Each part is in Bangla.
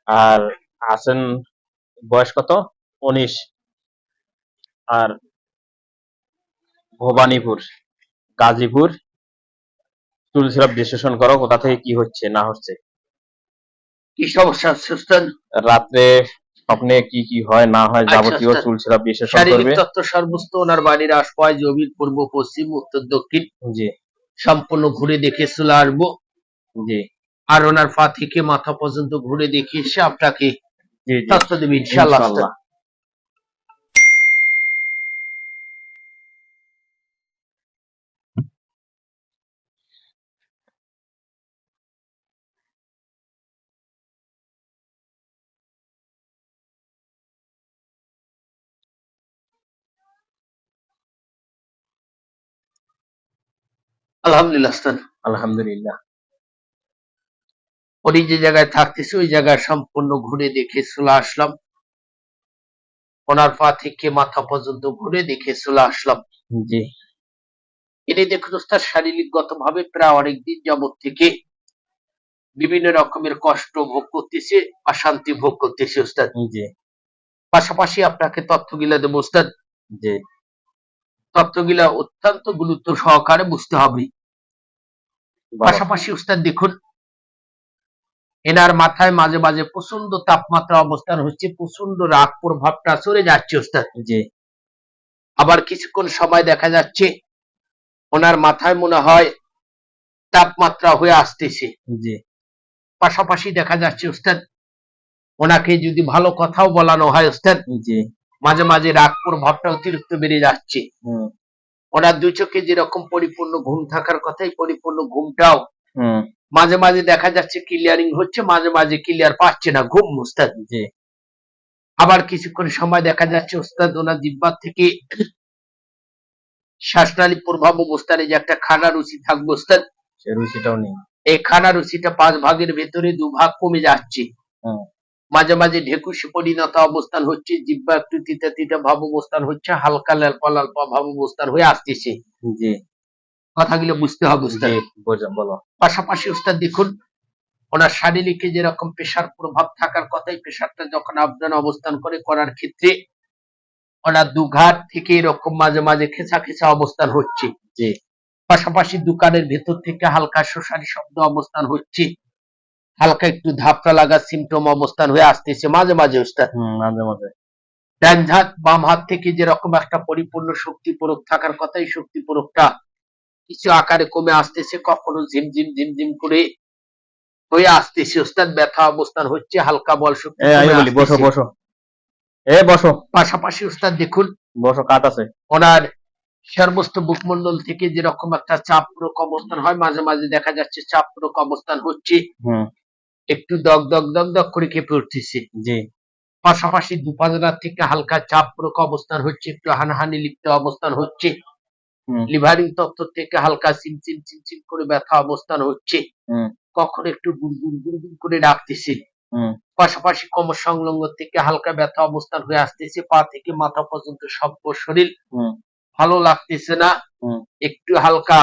আর আছেন বয়স কত? 19। আর ভবানীপুর, গাজীপুর। চুল সিরাপ বিশ্লেষণ করো, কোথা থেকে কি হচ্ছে না হচ্ছে। কি সমস্যা হচ্ছে উস্তাদ? রাত্রে স্বপ্নে কি কি হয় না হয় আচ্ছা যাবতীয় উস্তাদ, চুল সিরাপ বিশ্লেষণ শারীরিক করবে। তত্ত্ব সর্বস্ত ওনার বাড়ির আশপাশ জমির পূর্ব পশ্চিম উত্তর দক্ষিণ জি সম্পূর্ণ ঘুরে দেখে চলে আসবো। জি আর ওনার পা থেকে মাথা পর্যন্ত ঘুরে দেখে এসে আপনাকে জি জি তথ্য দেবে ইনশাআল্লাহ উস্তাদ। ইনশাআল্লাহ। আলহামদুলিল্লাহ উস্তাদ। আলহামদুলিল্লাহ। উনি যে জায়গায় থাকতেছে ওই জায়গায় সম্পূর্ণ ঘুরে দেখে চলে আসলাম। ওনার পা থেকে মাথা পর্যন্ত ঘুরে দেখে চলে আসলাম। জি এটি দেখুন উস্তাদ, শারীরিকগত ভাবে প্রায় অনেকদিন যাবত থেকে বিভিন্ন রকমের কষ্ট ভোগ করতেছে, অশান্তি ভোগ করতেছে উস্তাদ। জি পাশাপাশি আপনাকে তথ্যগুলা দেবো উস্তাদ। জি তথ্যগুলা অত্যন্ত গুরুত্ব সহকারে বুঝতে হবে। বলো। পাশাপাশি উস্তাদ দেখুন, এনার মাথায় মাঝে মাঝে প্রচন্ড তাপমাত্রা অবস্থান হচ্ছে, প্রচন্ড রাগ প্রভাবটা চলে যাচ্ছে উস্তাদ। জি আবার কিছুক্ষণ সময় দেখা যাচ্ছে ওনার মাথায় মনে হয় তাপমাত্রা হয়ে আসতেছে। জি পাশাপাশি দেখা যাচ্ছে উস্তাদ, ওনাকে যদি ভালো কথাও বলানো হয় উস্তাদ, জি মাঝে মাঝে রাগ প্রভাবটা অতিরিক্ত বেড়ে যাচ্ছে। হুম ওনার দুই চোখে যেরকম পরিপূর্ণ ঘুম থাকার কথাই পরিপূর্ণ ঘুমটাও হুম মাঝে মাঝে দেখা যাচ্ছে ক্লিয়ারিং হচ্ছে, মাঝে মাঝে ক্লিয়ার পাচ্ছে না ঘুম উস্তাদ। জি আবার কিছুক্ষণ সময় দেখা যাচ্ছে উস্তাদ ওনার জিহ্বা থেকে শ্বাসনালী প্রভাব অবস্থানে যে একটা খানা রুচি থাকবে উস্তাদ, সে রুচিটাও নেই। এই খানা রুচিটা 5 ভাগের ভেতরে 2 ভাগ কমে যাচ্ছে। হুম মাঝে মাঝে ঢেকুশে পরিণত অবস্থান হচ্ছে, জিহ্বা একটু তিতা তিতা ভাব অবস্থান হচ্ছে, হালকা লালপা লালপা ভাব অবস্থান হয়ে আসতেছে। জি কথাগুলো বুঝতে হবে জি উস্তাদ। বলো। পাশাপাশি উস্তাদ দেখুন, ওনার শারীরিকে যেরকম পেশার প্রভাব থাকার কথাই, পেশারটা যখন আবদান অবস্থান করে করার ক্ষেত্রে ওনার দুঘাট থেকে এরকম মাঝে মাঝে খেঁচা খেঁচা অবস্থান হচ্ছে। জি পাশাপাশি দোকানের ভেতর থেকে হালকা শোষারি শব্দ অবস্থান হচ্ছে, হালকা একটু ধাপটা লাগা সিমটম অবস্থান হয়ে আসতেছে মাঝে মাঝে উস্তাদ। মাঝে মাঝে। ডান হাত বাম হাত থেকে যেরকম একটা পরিপূর্ণ শক্তি প্রয়োগ থাকার কথা, এই শক্তি প্রয়োগটা কিছু আকারে কমে আসতেছে, কখনো ঝিমঝিম ঝিমঝিম করে হয়ে আসতেছে উস্তাদ। ব্যথা অবস্থান হচ্ছে, হালকা বল শক্তি আমি কমে বলি বসো আসতেছে। বসো। বসো পাশাপাশি উস্তাদ দেখুন, বসো, কাট আছে। ওনার সর্বস্ত মুখমন্ডল থেকে যেরকম একটা চাপ প্রয়োগ অবস্থান হয়, মাঝে মাঝে দেখা যাচ্ছে চাপ প্রয়োগ অবস্থান হচ্ছে, হুম একটু দগ দগ দগ দগ করে কেঁপে উঠতেছে। জি পাশাপাশি দুপাজনার থেকে হালকা চাপ প্রয়োগ অবস্থান হচ্ছে, একটু হানাহানি লিপ্ত অবস্থান হচ্ছে। হুম লিভারিং তত্ত্ব থেকে হালকা চিনচিন চিনচিন করে ব্যথা অবস্থান হচ্ছে, হুম কখনো একটু গুনগুন গুনগুন করে ডাকতেছে। হুম পাশাপাশি কোমর সংলগ্ন থেকে হালকা ব্যথা অবস্থান হয়ে আসতেছে, পা থেকে মাথা পর্যন্ত সব শরীর হুম ভালো লাগতেছে না, হুম একটু হালকা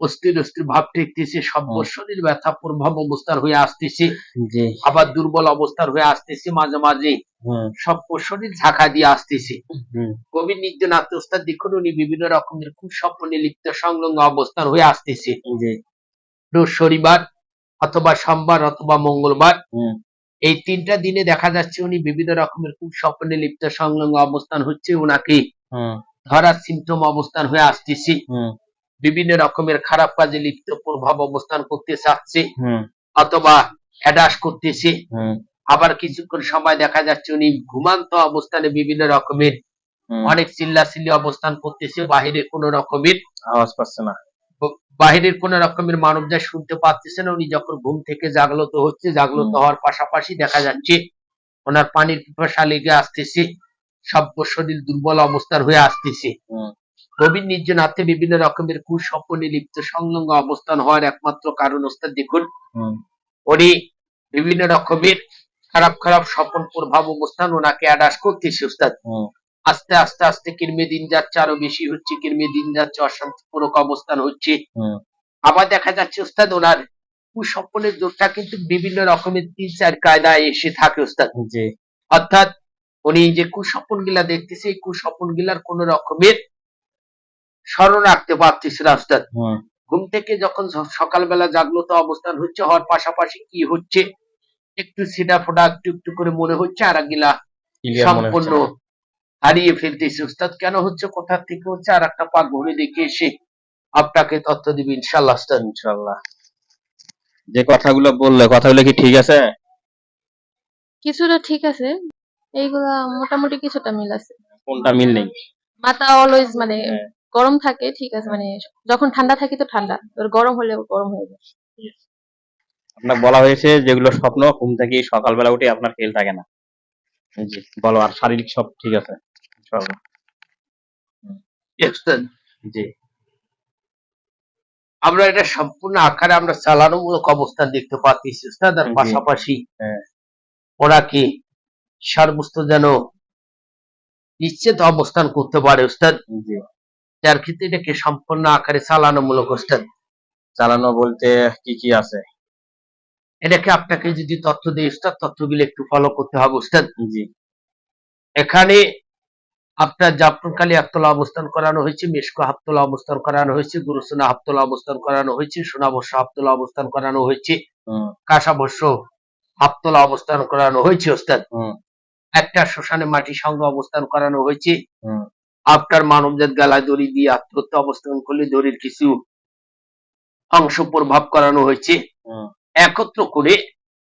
অস্থির অস্থির ভাব ঠেকতেছে, সব হুম শরীর ব্যথা প্রভাব অবস্থান হয়ে আসতেছে। জি আবার দুর্বল অবস্থান হয়ে আসতেছে, মাঝে মাঝে হুম সব শরীর ঝাঁকা দিয়ে আসতেছে। হুম গভীর নির্জনাতে ওস্তাদ দেখুন, উনি বিভিন্ন রকমের কুস্বপ্নে লিপ্ত সংলগ্ন অবস্থান হয়ে আসতেছে। জি রোজ শনিবার অথবা সোমবার অথবা মঙ্গলবার, হুম এই 3টা দিনে দেখা যাচ্ছে উনি বিভিন্ন রকমের কুস্বপ্নে লিপ্ত সংলগ্ন অবস্থান হচ্ছে, উনাকে হুম ধরার সিমটম অবস্থান হয়ে আসতেছে। হুম বিভিন্ন রকমের খারাপ কাজে লিপ্ত প্রভাব অবস্থান করতে চাচ্ছে, হুম অথবা অ্যাডাস করতেছে। হুম আবার কিছুক্ষণ সময় দেখা যাচ্ছে উনি ঘুমান্ত অবস্থানে বিভিন্ন রকমের হুম অনেক চিল্লাচিল্লি অবস্থান করতেছে, বাহিরে কোনো রকমের আওয়াজ পাচ্ছে না। বাহিরের কোন রকমের মানব যা শুনতে পাচ্ছে না। উনি যখন ঘুম থেকে জাগ্রত হচ্ছে, জাগ্রত হুম হওয়ার পাশাপাশি দেখা যাচ্ছে ওনার পানির পিপাসা লেগে আসতেছে, সর্ব শরীর দুর্বল অবস্থার হয়ে আসতেছে। হুম গভীর নির্জনাতে বিভিন্ন রকমের কুস্বপ্নে লিপ্ত সংলগ্ন অবস্থান হওয়ার একমাত্র কারণ ওস্তাদ দেখুন, হুম উনি বিভিন্ন রকমের খারাপ খারাপ স্বপন প্রভাব অবস্থান ওনাকে অ্যাডাস করতেছে ওস্তাদ। হুম আস্তে আস্তে আস্তে কিরমে দিন যাচ্ছে আরো বেশি হচ্ছে, কিরমে দিন যাচ্ছে অশান্তিপূরক অবস্থান হচ্ছে। হুম আবার দেখা যাচ্ছে ওস্তাদ ওনার কুস্বপ্নের জোরটা কিন্তু বিভিন্ন রকমের ৩-৪ কায়দায় এসে থাকে ওস্তাদ। জি। অর্থাৎ উনি যে কুস্বপ্ন গুলা দেখতেছে এই কুস্বপ্ন গুলার কোন রকমের স্মরণ রাখতে পারতেছে না ওস্তাদ। হুম। ঘুম থেকে যখন সকালবেলা জাগ্রত অবস্থান হচ্ছে হওয়ার পাশাপাশি কি হচ্ছে একটু ছিটাফোঁটা একটু একটু করে মনে হচ্ছে, আর একগুলা ক্লিয়ার মনে হচ্ছে সম্পূর্ণ না। হারিয়ে ফেলতেছে ওস্তাদ। কেন হচ্ছে, কোথা থেকে হচ্ছে, আর একটা পাক ঘুরে দেখে এসে আপনাকে তথ্য দিবে ইনশাআল্লাহ ওস্তাদ। ইনশাআল্লাহ। যে কথাগুলো বললে, কথাগুলো কি ঠিক আছে? কিছুটা ঠিক আছে। এইগুলা মোটামুটি কিছুটা মিল আছে। কোনটা মিল নেই? মাথা অলওয়েজ মানে হ্যাঁ। গরম থাকে, ঠিক আছে, মানে যখন ঠান্ডা থাকে তো ঠান্ডা, এবার গরম হলে গরম হয়ে যায়। আপনাকে বলা হয়েছে যেগুলো স্বপ্ন, ঘুম থেকে সকালবেলা উঠে আপনার খেয়াল থাকে না। জি, বলো। আর শারীরিক সব ঠিক আছে ইনশাআল্লাহ। ওস্তাদ, জি। আমরা এটা সম্পূর্ণ আকারে আমরা চালানোমূলক অবস্থান দেখতে পাচ্ছি ওস্তাদ। আর জি। পাশাপাশি হ্যাঁ। ওনাকে সারবস্তু যেন নিশ্চিত অবস্থান করতে পারে ওস্তাদ, জি। যার ক্ষেত্রে এটাকে সম্পূর্ণ আকারে চালানোমূলক ওস্তাদ। চালানো বলতে কি কি আছে? এটাকে আপনাকে যদি তথ্য দেই ওস্তাদ, তথ্যগুলো একটু ফলো করতে হবে ওস্তাদ। জি। এখানে আপনার জাফরকালী হাফতলা অবস্থান করানো হয়েছে, মেশকো হাফতলা অবস্থান করানো হয়েছে, গুরুসোনা হাফতলা অবস্থান করানো হয়েছে, সোনাবর্ষ হাফতলা অবস্থান করানো হয়েছে, হুম। কাঁসাবর্ষ হাফতলা অবস্থান করানো হয়েছে ওস্তাদ। হুম। একটা শ্মশানে মাটির সঙ্গে অবস্থান করানো হয়েছে। হুম। আপনার মানবজাত গালায় দড়ি দিয়ে আত্মহত্যা অবস্থান করলে দড়ির কিছু অংশ প্রভাব করানো হয়েছে। হুম। একত্র করে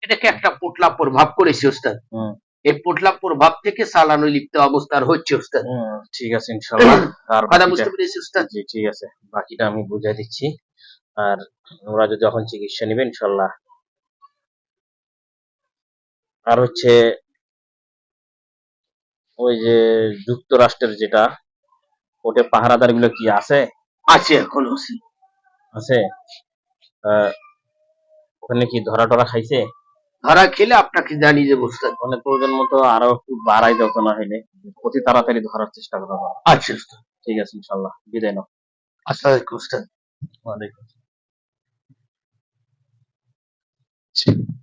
এটাকে একটা পোটলা প্রভাব করেছে ওস্তাদ। হুম। এই পোটলা প্রভাব থেকে চালানো লিপ্ত অবস্থান হচ্ছে ওস্তাদ। হুম, ঠিক আছে ইনশাআল্লাহ। আর কথা বাকিটা বুঝতে পেরেছি ওস্তাদ? জি, ঠিক আছে। বাকিটা আমি বুঝাই দিচ্ছি। আর ওরা যদি এখন চিকিৎসা নিবে ইনশাআল্লাহ। আর হচ্ছে ওই যে যুক্তরাষ্ট্রের যেটা, ওটা পাহারাদারগুলো কি আছে? আছে, এখন আছে। আছে? আহ, ওখানে কি ধরা-টরা খাইছে? ধরা খেলে আপনাকে জানিয়ে দেবো ওস্তাদ। মানে প্রয়োজন মতো আরো একটু বাড়াই দাও তো না হইলে। অতি তাড়াতাড়ি ধরার চেষ্টা করো। আচ্ছা ওস্তাদ। ঠিক আছে ইনশাআল্লাহ। বিদায় নাও। আসসালামু আলাইকুম ওস্তাদ। ওয়ালাইকুম আসসালাম।